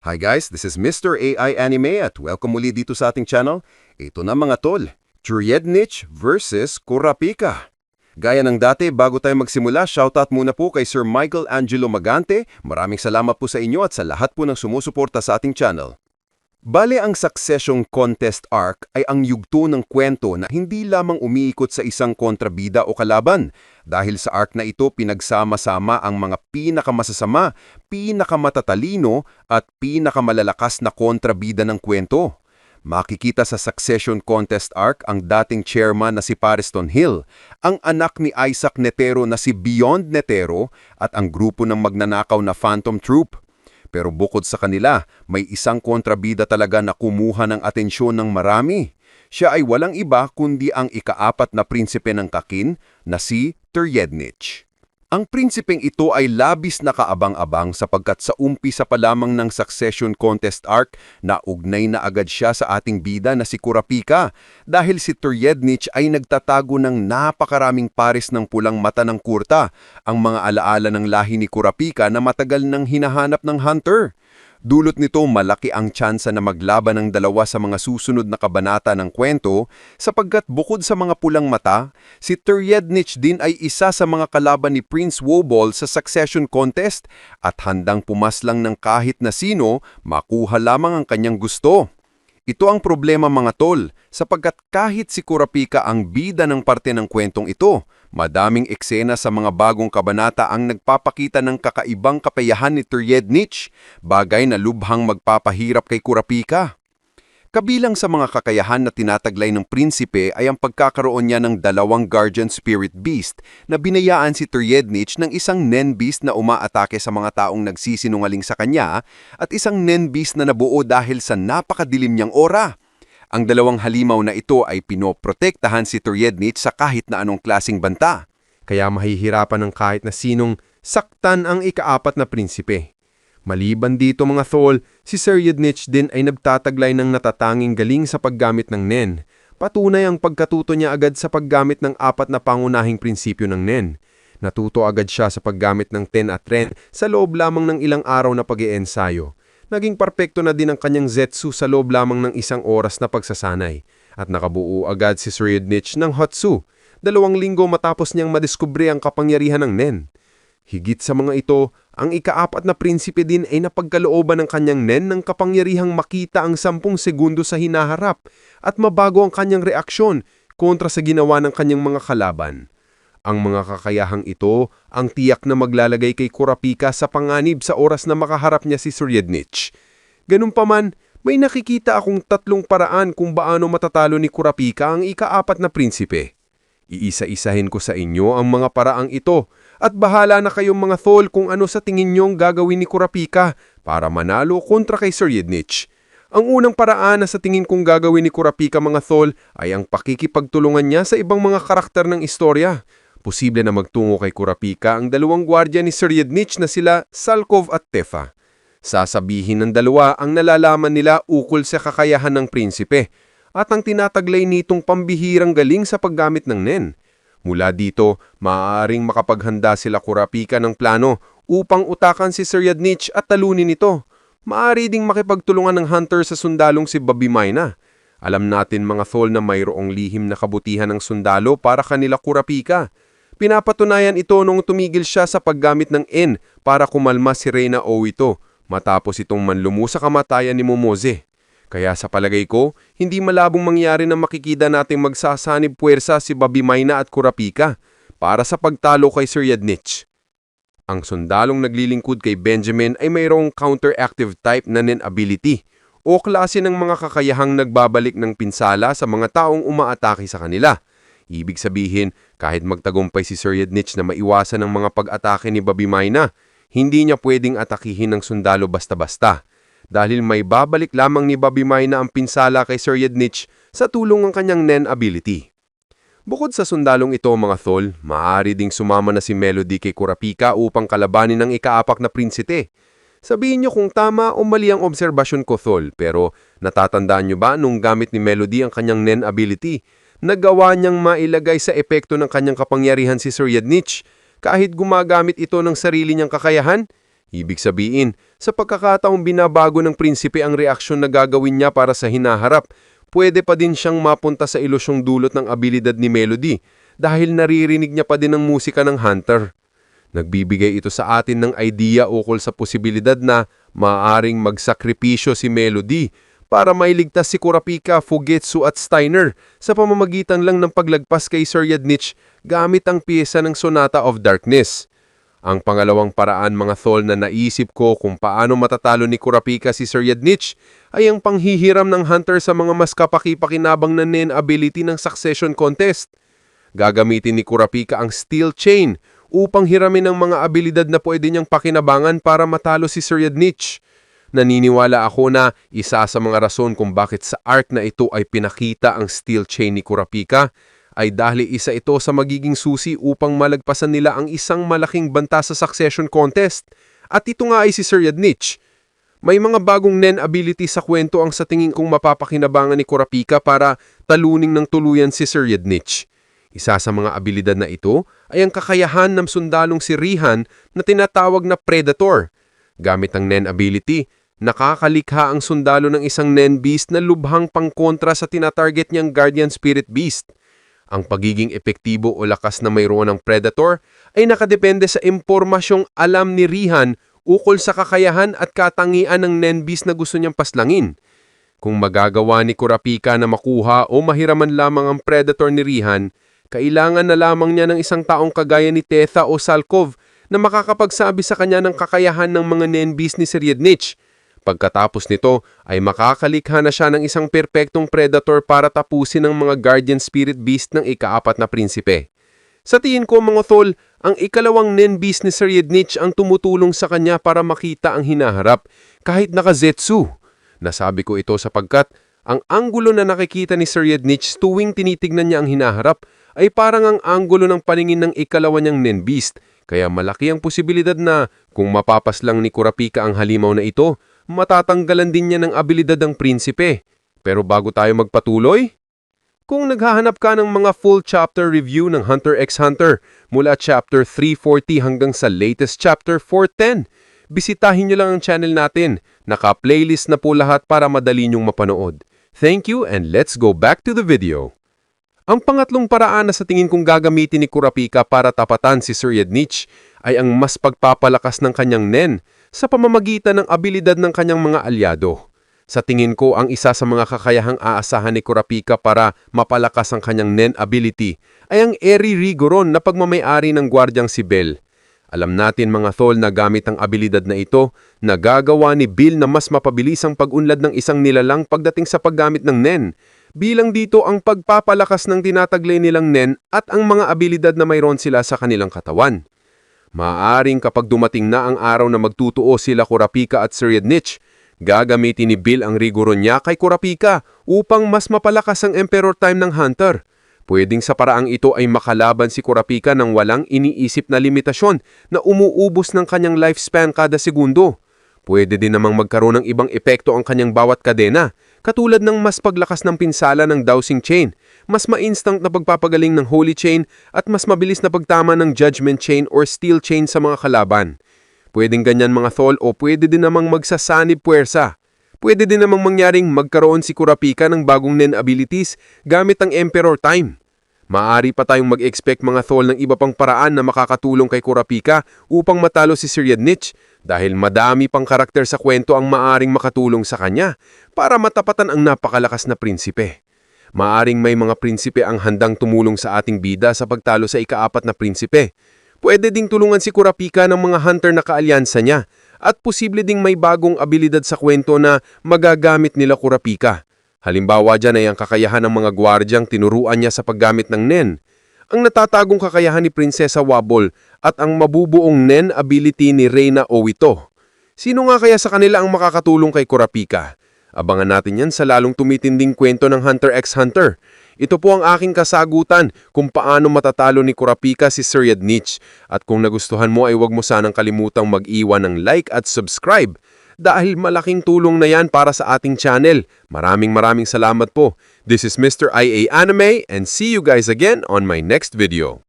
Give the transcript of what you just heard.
Hi guys, this is Mr. AI Anime at welcome muli dito sa ating channel. Ito na mga tol, Tryednich versus Kurapika. Gaya ng dati, bago tayo magsimula, shoutout muna po kay Sir Michael Angelo Magante. Maraming salamat po sa inyo at sa lahat po ng sumusuporta sa ating channel. Bale, ang Succession Contest arc ay ang yugto ng kwento na hindi lamang umiikot sa isang kontrabida o kalaban. Dahil sa arc na ito, pinagsama-sama ang mga pinakamasasama, pinakamatatalino at pinakamalalakas na kontrabida ng kwento. Makikita sa Succession Contest arc ang dating chairman na si Pariston Hill, ang anak ni Isaac Netero na si Beyond Netero at ang grupo ng magnanakaw na Phantom Troop. Pero bukod sa kanila, may isang kontrabida talaga na kumuha ng atensyon ng marami. Siya ay walang iba kundi ang ikaapat na prinsipe ng Kakin na si Tryednich. Ang prinsipeng ito ay labis na kaabang-abang sapagkat sa umpisa pa lamang ng Succession Contest arc na ugnay na agad siya sa ating bida na si Kurapika dahil si Tryednich ay nagtatago ng napakaraming pares ng pulang mata ng kurta, ang mga alaala ng lahi ni Kurapika na matagal nang hinahanap ng hunter. Dulot nito malaki ang tsansa na maglaban ng dalawa sa mga susunod na kabanata ng kwento sapagkat bukod sa mga pulang mata, si Tryednich din ay isa sa mga kalaban ni Prince Wobble sa Succession Contest at handang pumaslang ng kahit na sino makuha lamang ang kanyang gusto. Ito ang problema mga tol, sapagkat kahit si Kurapika ang bida ng parte ng kwentong ito, madaming eksena sa mga bagong kabanata ang nagpapakita ng kakaibang kapayahan ni Tryednich, bagay na lubhang magpapahirap kay Kurapika. Kabilang sa mga kakayahan na tinataglay ng prinsipe ay ang pagkakaroon niya ng dalawang guardian spirit beast na binayaan si Tryednich ng isang Nen beast na umaatake sa mga taong nagsisinungaling sa kanya at isang Nen beast na nabuo dahil sa napakadilim niyang aura. Ang dalawang halimaw na ito ay pinoprotektahan si Tryednich sa kahit na anong klasing banta. Kaya mahihirapan ng kahit na sinong saktan ang ikaapat na prinsipe. Maliban dito mga tol, si Tryednich din ay nagtataglay ng natatanging galing sa paggamit ng Nen. Patunay ang pagkatuto niya agad sa paggamit ng apat na pangunahing prinsipyo ng Nen. Natuto agad siya sa paggamit ng Ten at Ren sa loob lamang ng ilang araw na pag-iensayo. Naging perpekto na din ang kanyang Zetsu sa loob lamang ng isang oras na pagsasanay. At nakabuo agad si Tryednich ng Hotsu, 2 linggo matapos niyang madiskubre ang kapangyarihan ng Nen. Higit sa mga ito, ang ikaapat na prinsipe din ay napagkalooban ng kanyang Nen ng kapangyarihang makita ang 10 segundo sa hinaharap at mabago ang kanyang reaksyon kontra sa ginawa ng kanyang mga kalaban. Ang mga kakayahang ito ang tiyak na maglalagay kay Kurapika sa panganib sa oras na makaharap niya si Tryednich. Ganun pa man, may nakikita akong 3 paraan kung paano matatalo ni Kurapika ang ikaapat na prinsipe. Iisa-isahin ko sa inyo ang mga paraang ito at bahala na kayong mga tol kung ano sa tingin niyong gagawin ni Kurapika para manalo kontra kay Tryednich. Ang unang paraan na sa tingin kong gagawin ni Kurapika mga tol ay ang pakikipagtulungan niya sa ibang mga karakter ng istorya. Posible na magtungo kay Kurapika ang dalawang gwardya ni Tryednich na sila Salkov at Tefa. Sasabihin ng dalawa ang nalalaman nila ukol sa kakayahan ng prinsipe at ang tinataglay nitong pambihirang galing sa paggamit ng Nen. Mula dito, maaaring makapaghanda sila Kurapika ng plano upang utakan si Tryednich at talunin ito. Maaari ding makipagtulungan ng hunter sa sundalong si Babimayna. Alam natin mga tol na mayroong lihim na kabutihan ng sundalo para kanila Kurapika. Pinapatunayan ito nung tumigil siya sa paggamit ng N para kumalma si Reyna Owito matapos itong manlumo sa kamatayan ni Momoze. Kaya sa palagay ko, hindi malabong mangyari na makikita nating magsasanib puwersa si Babimayna at Kurapika para sa pagtalo kay Tryednich. Ang sundalong naglilingkod kay Benjamin ay mayroong counteractive type na Nen ability o klase ng mga kakayahang nagbabalik ng pinsala sa mga taong umaatake sa kanila. Ibig sabihin, kahit magtagumpay si Tryednich na maiwasan ang mga pag-atake ni Babimayna, hindi niya pwedeng atakihin ng sundalo basta-basta. Dahil may babalik lamang ni Babimayna ang pinsala kay Tryednich sa tulong ng kanyang Nen ability. Bukod sa sundalong ito mga tol, maaari ding sumama na si Melody kay Kurapika upang kalabanin ng ikaapak na prinsipe. Sabihin niyo kung tama o mali ang obserbasyon ko tol, pero natatandaan niyo ba nung gamit ni Melody ang kanyang Nen ability, nagawa niyang mailagay sa epekto ng kanyang kapangyarihan si Tryednich kahit gumagamit ito ng sarili niyang kakayahan? Ibig sabihin, sa pagkakataong binabago ng prinsipe ang reaksyon na gagawin niya para sa hinaharap, pwede pa din siyang mapunta sa ilusyong dulot ng abilidad ni Melody dahil naririnig niya pa din ang musika ng Hunter. Nagbibigay ito sa atin ng idea ukol sa posibilidad na maaaring magsakripisyo si Melody para mailigtas si Kurapika, Fugetsu at Steiner sa pamamagitan lang ng paglagpas kay Sir Yadnich gamit ang piyesa ng Sonata of Darkness. Ang pangalawang paraan mga tol na naisip ko kung paano matatalo ni Kurapika si Sir Yadnich ay ang panghihiram ng Hunter sa mga mas kapaki-pakinabang na Nen ability ng Succession Contest. Gagamitin ni Kurapika ang Steel Chain upang hiramin ang mga abilidad na pwede niyang pakinabangan para matalo si Sir Yadnich. Naniniwala ako na isa sa mga rason kung bakit sa arc na ito ay pinakita ang Steel Chain ni Kurapika ay dahil isa ito sa magiging susi upang malagpasan nila ang isang malaking banta sa Succession Contest. At ito nga ay si Sir Yadnich. May mga bagong Nen ability sa kwento ang sa tingin kong mapapakinabangan ni Kurapika para talunin ng tuluyan si Sir Yadnich. Isa sa mga abilidad na ito ay ang kakayahan ng sundalong si Rihan na tinatawag na Predator. Gamit ang Nen ability, nakakalikha ang sundalo ng isang Nen Beast na lubhang pangkontra sa tinatarget niyang Guardian Spirit Beast. Ang pagiging epektibo o lakas na mayroon ng Predator ay nakadepende sa impormasyong alam ni Rihan ukol sa kakayahan at katangian ng Nen Beast na gusto niyang paslangin. Kung magagawa ni Kurapika na makuha o mahiraman lamang ang Predator ni Rihan, kailangan na lamang niya ng isang taong kagaya ni Tetha o Salkov na makakapagsabi sa kanya ng kakayahan ng mga Nen Beast ni Sir Yadnich. Pagkatapos nito ay makakalikha na siya ng isang perpektong Predator para tapusin ang mga Guardian Spirit Beast ng ika-4 na prinsipe. Sa tingin ko mga tol, ang ikalawang Nen Beast ni Sir Yadnich ang tumutulong sa kanya para makita ang hinaharap kahit naka-Zetsu. Nasabi ko ito sapagkat ang anggulo na nakikita ni Sir Yadnich tuwing tinitignan niya ang hinaharap ay parang ang anggulo ng paningin ng ikalawa niyang Nen Beast, kaya malaki ang posibilidad na kung mapapaslang ni Kurapika ang halimaw na ito, matatanggalan din niya ng abilidad ng prinsipe. Pero bago tayo magpatuloy, kung naghahanap ka ng mga full chapter review ng Hunter x Hunter mula chapter 340 hanggang sa latest chapter 410, bisitahin niyo lang ang channel natin. Naka-playlist na po lahat para madali niyong mapanood. Thank you and let's go back to the video. Ang pangatlong paraan na sa tingin kong gagamitin ni Kurapika para tapatan si Sir Yadnich ay ang mas pagpapalakas ng kanyang Nen sa pamamagitan ng abilidad ng kanyang mga alyado. Sa tingin ko, ang isa sa mga kakayahang aasahan ni Kurapika para mapalakas ang kanyang Nen ability ay ang Eri Rigoron na pagmamayari ng gwardyang si Bell. Alam natin mga tol na gamit ang abilidad na ito, nagagawa ni Bill na mas mapabilis ang pag-unlad ng isang nilalang pagdating sa paggamit ng Nen. Bilang dito ang pagpapalakas ng tinataglay nilang Nen at ang mga abilidad na mayroon sila sa kanilang katawan. Maaaring kapag dumating na ang araw na magtutuo sila Kurapika at Sir Yadnich, gagamitin ni Bill ang Rigoron niya kay Kurapika upang mas mapalakas ang Emperor Time ng Hunter. Pwedeng sa paraang ito ay makalaban si Kurapika ng walang iniisip na limitasyon na umuubos ng kanyang lifespan kada segundo. Pwede din namang magkaroon ng ibang epekto ang kanyang bawat kadena, katulad ng mas paglakas ng pinsala ng Dowsing Chain, mas ma-instant na pagpapagaling ng Holy Chain at mas mabilis na pagtama ng Judgment Chain or Steel Chain sa mga kalaban. Pwedeng ganyan mga tol o pwede din namang magsasanib puwersa. Pwede din namang mangyaring magkaroon si Kurapika ng bagong Nen abilities gamit ang Emperor Time. Maaari pa tayong mag-expect mga tol ng iba pang paraan na makakatulong kay Kurapika upang matalo si Sir Yadnich dahil madami pang karakter sa kwento ang maaring makatulong sa kanya para matapatan ang napakalakas na prinsipe. Maaring may mga prinsipe ang handang tumulong sa ating bida sa pagtalo sa ika-4 na prinsipe. Pwede ding tulungan si Kurapika ng mga hunter na kaalyansa niya at posible ding may bagong abilidad sa kwento na magagamit nila Kurapika. Halimbawa dyan ay ang kakayahan ng mga gwardyang tinuruan niya sa paggamit ng Nen, ang natatagong kakayahan ni Prinsesa Wabble at ang mabubuong Nen ability ni Reyna Owito. Sino nga kaya sa kanila ang makakatulong kay Kurapika? Abangan natin yan sa lalong tumitinding kwento ng Hunter x Hunter. Ito po ang aking kasagutan kung paano matatalo ni Kurapika si Sir Yadnich. At kung nagustuhan mo ay huwag mo sanang kalimutang mag-iwan ng like at subscribe dahil malaking tulong na yan para sa ating channel. Maraming salamat po. This is Mr. IA Anime and see you guys again on my next video.